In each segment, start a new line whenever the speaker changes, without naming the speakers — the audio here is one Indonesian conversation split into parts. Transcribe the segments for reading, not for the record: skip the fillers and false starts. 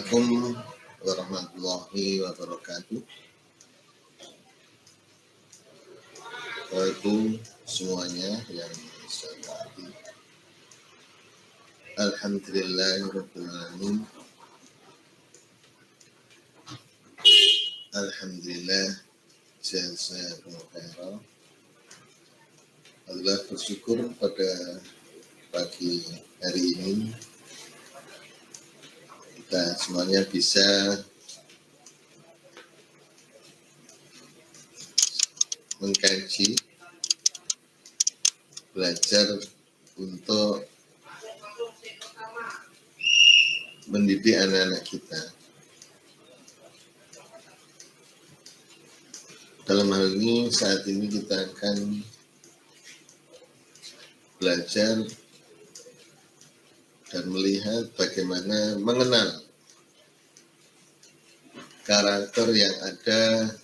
Assalamualaikum warahmatullahi wabarakatuh. Waalaikumsalam semuanya yang saya hormati. Alhamdulillahirabbil alamin. Alhamdulillah jazakumullah khairan. Allah bersyukur pada pagi hari ini kita semuanya bisa mengkaji, belajar untuk mendidik anak-anak kita. Dalam hal ini saat ini kita akan belajar dan melihat bagaimana mengenal karakter yang ada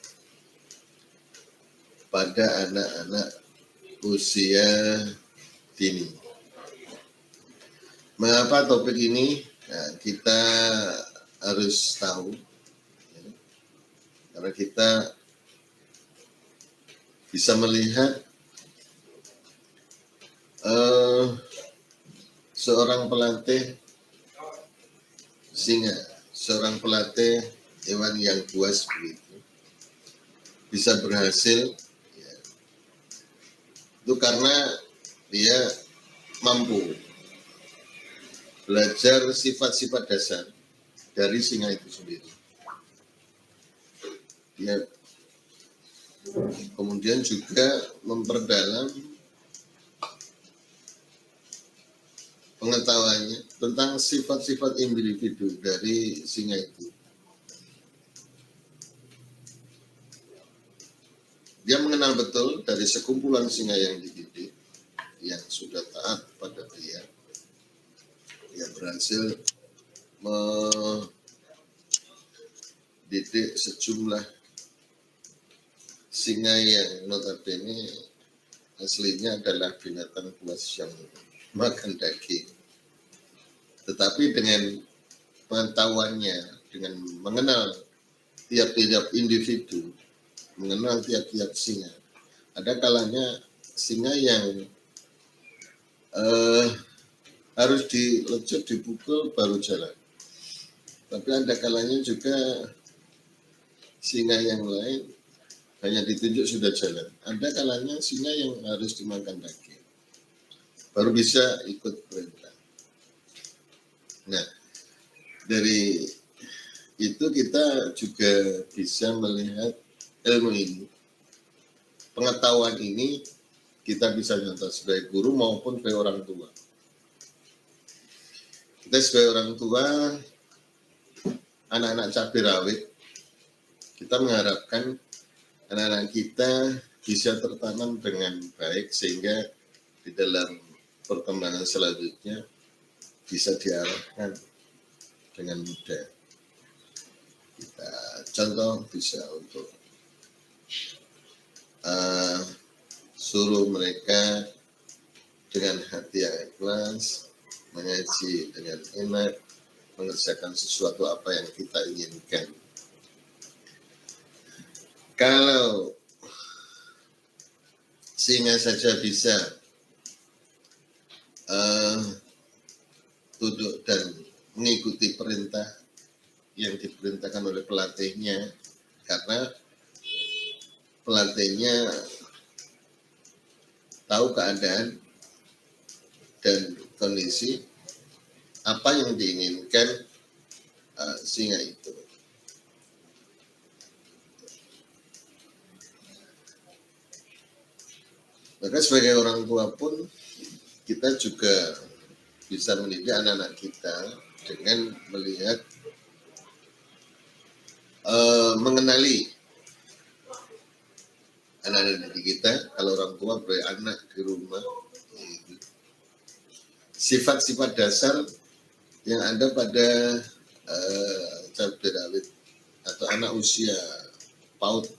pada anak-anak usia dini. Mengapa topik ini? Nah, kita harus tahu, karena kita bisa melihat seorang pelatih singa, seorang pelatih hewan yang buas begitu, bisa berhasil, ya, itu karena dia mampu belajar sifat-sifat dasar dari singa itu sendiri. Dia kemudian juga memperdalam pengetahuannya tentang sifat-sifat individu dari singa itu. Dia mengenal betul dari sekumpulan singa yang dididik, yang sudah taat pada dia. Dia berhasil mendidik sejumlah singa yang notabene aslinya adalah binatang buas yang makan daging. Tetapi dengan pengetahuannya, dengan mengenal tiap-tiap individu, mengenal tiap-tiap singa, ada kalanya singa yang harus dilecet, dipukul baru jalan. Tapi ada kalanya juga singa yang lain hanya ditunjuk sudah jalan. Ada kalanya singa yang harus dimakan daging baru bisa ikut perintah. Nah, dari itu kita juga bisa melihat ilmu ini, pengetahuan ini kita bisa nyata sebagai guru maupun sebagai orang tua. Kita sebagai orang tua, anak-anak cabai rawit, kita mengharapkan anak-anak kita bisa tertanam dengan baik sehingga di dalam perkembangan selanjutnya bisa diarahkan dengan mudah. Kita contoh bisa untuk suruh mereka dengan hati yang ikhlas, mengaji dengan enak, mengerjakan sesuatu apa yang kita inginkan. Kalau singa saja bisa duduk dan mengikuti perintah yang diperintahkan oleh pelatihnya, karena pelatihnya tahu keadaan dan kondisi apa yang diinginkan singa itu. Maka sebagai orang tua pun kita juga bisa mendidik anak-anak kita dengan melihat, mengenali anak-anak didik kita. Kalau orang tua beranak di rumah, sifat-sifat dasar yang ada pada cabai rawit atau anak usia PAUD,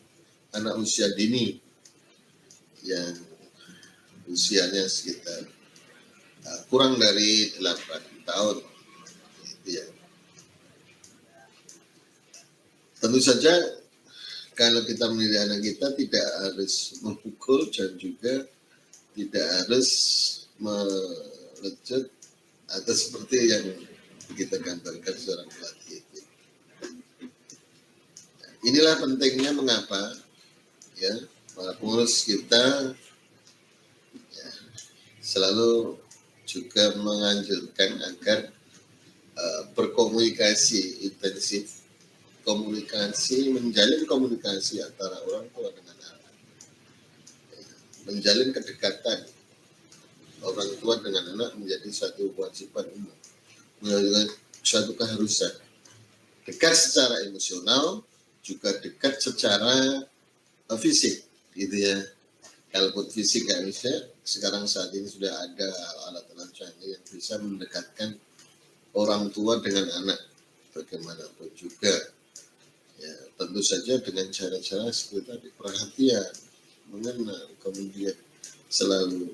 anak usia dini yang usianya sekitar kurang dari 8 tahun, itu ya. Tentu saja kalau kita mendidik anak kita tidak harus memukul dan juga tidak harus melecut atau seperti yang kita gambarkan seorang pelatih. Inilah pentingnya mengapa ya para pengurus kita ya, selalu juga menganjurkan agar berkomunikasi intensif, menjalin komunikasi antara orang tua dengan anak, menjalin kedekatan orang tua dengan anak menjadi satu kewajiban umum, menjadi suatu keharusan. Dekat secara emosional, juga dekat secara fisik, gitu ya. Kalaupun fisik nggak bisa, sekarang saat ini sudah ada alat-alat canggih yang bisa mendekatkan orang tua dengan anak. Bagaimanapun juga, ya tentu saja dengan cara-cara seperti tadi, perhatian, mengenal, kemudian selalu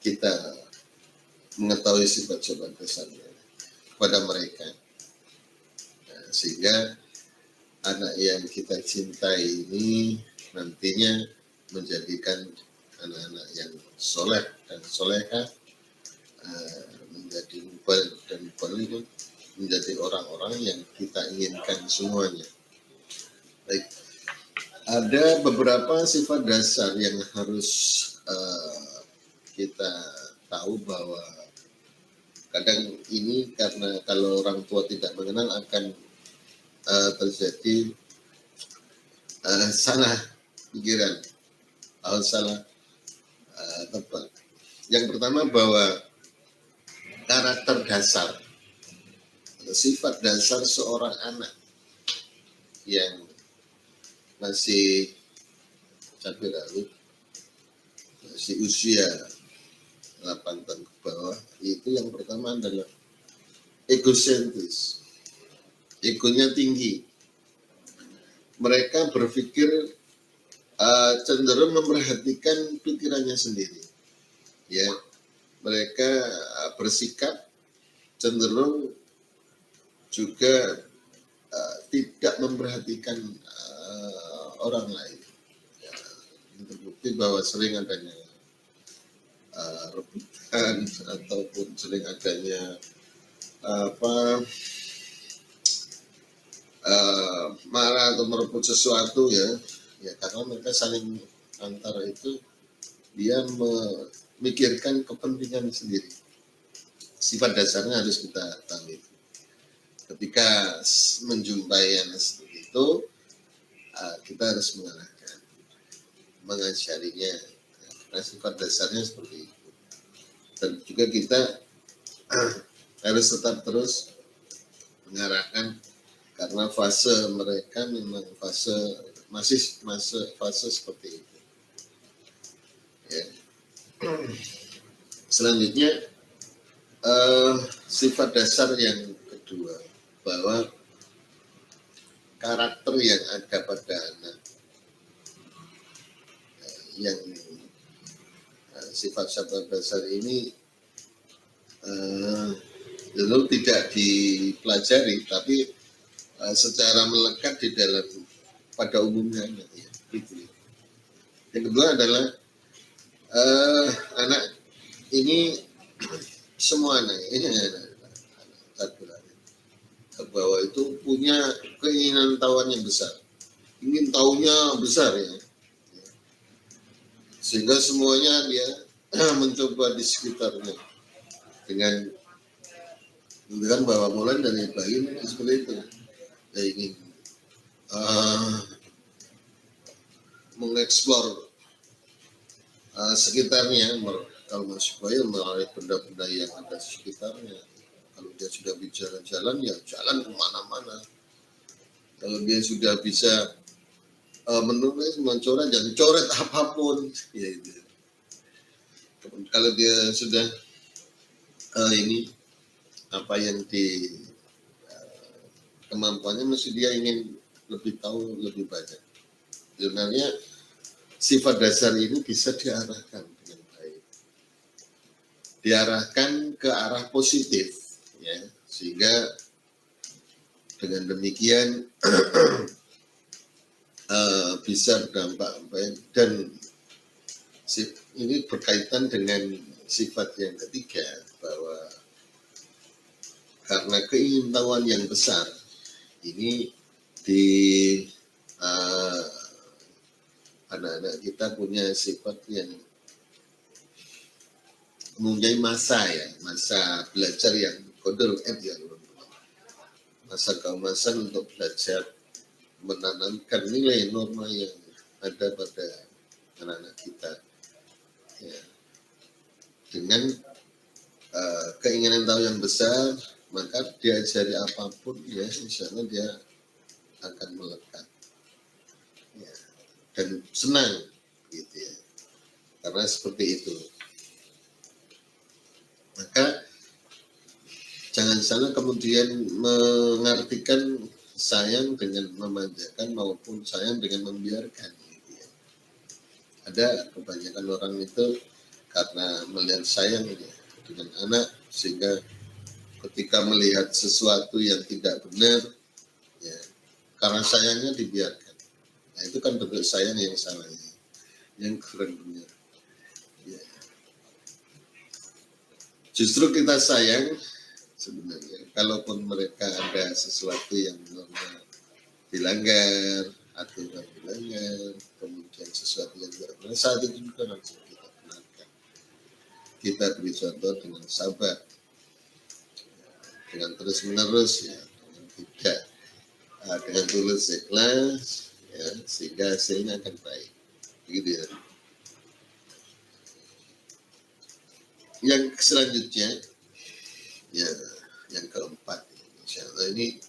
kita mengetahui sifat-sifat dasarnya kepada mereka, sehingga anak yang kita cintai ini nantinya menjadikan anak-anak yang soleh dan soleha, menjadi mubalik dan mubalik, menjadi orang-orang yang kita inginkan semuanya. Baik, ada beberapa sifat dasar yang harus kita tahu bahwa kadang ini karena kalau orang tua tidak mengenal akan terjadi salah pikiran atau salah tepat. Yang pertama bahwa karakter dasar, sifat dasar seorang anak yang masih cabai rawit, masih usia 8 tahun ke bawah, itu yang pertama adalah egosentris. Egonya tinggi. Mereka berpikir cenderung memperhatikan pikirannya sendiri. Ya, mereka bersikap cenderung juga tidak memperhatikan orang lain. Ya, terbukti bahwa sering adanya rebutan ataupun sering adanya marah atau merebut sesuatu ya karena mereka saling antara itu dia memikirkan kepentingan sendiri. Sifat dasarnya harus kita tahu. Ketika menjumpai yang seperti itu, kita harus mengarahkan, mengajarinya, karena sifat dasarnya seperti itu. Dan juga kita harus tetap terus mengarahkan, karena fase mereka memang masih fase seperti itu. Ya. Selanjutnya sifat dasar yang kedua, bahwa karakter yang ada pada anak yang sifat-sifat dasar ini lalu tidak dipelajari, tapi secara melekat di dalam pada umumnya ya, gitu. Yang kedua adalah anak ini semua anak ini bahwa itu punya keinginan tahuan yang besar, ingin tahunya besar ya, sehingga semuanya dia mencoba di sekitarnya dengan bahwa mulai dari bayi seperti itu. Dia ingin mengeksplor sekitarnya. Kalau masih bayi melalui benda-benda yang ada di sekitarnya. Kalau dia sudah bicara jalan, ya jalan kemana-mana. Kalau dia sudah bisa menulis, mencoret, jangan coret apapun. Ya, itu. Kalau dia sudah ini apa yang di kemampuannya, mesti dia ingin lebih tahu lebih banyak. Sebenarnya sifat dasar ini bisa diarahkan dengan baik, diarahkan ke arah positif, ya, sehingga Dengan demikian bisa berdampak baik, dan ini berkaitan dengan sifat yang ketiga, bahwa karena keingintahuan yang besar ini di anak-anak kita punya sifat yang mempunyai masa belajar yang kodol yang masa keemasan untuk belajar menanamkan nilai norma yang ada pada anak-anak kita, ya. Dengan keinginan tahu yang besar, maka diajari apapun ya insya Allah dia akan melekat, ya, dan senang gitu ya, karena seperti itu. Maka jangan salah kemudian mengartikan sayang dengan memanjakan maupun sayang dengan membiarkan. Gitu ya. Ada kebanyakan orang itu karena melihat sayang ya, dengan anak, sehingga ketika melihat sesuatu yang tidak benar, ya, karena sayangnya dibiarkan. Nah itu kan bentuk sayang yang salah, ya, yang kurang benar. Ya. Justru kita sayang sebenarnya kalaupun mereka ada sesuatu yang normal dilanggar, aturan dilanggar, kemudian sesuatu yang tidak benar, saat itu juga langsung kita benarkan. Kita beri contoh dengan sabar, dengan terus menerus, ya, dengan tidak, dengan tulus ikhlas, ya, sehingga hasilnya akan baik. Gitu ya. Yang selanjutnya, ya, yang keempat, insya Allah ini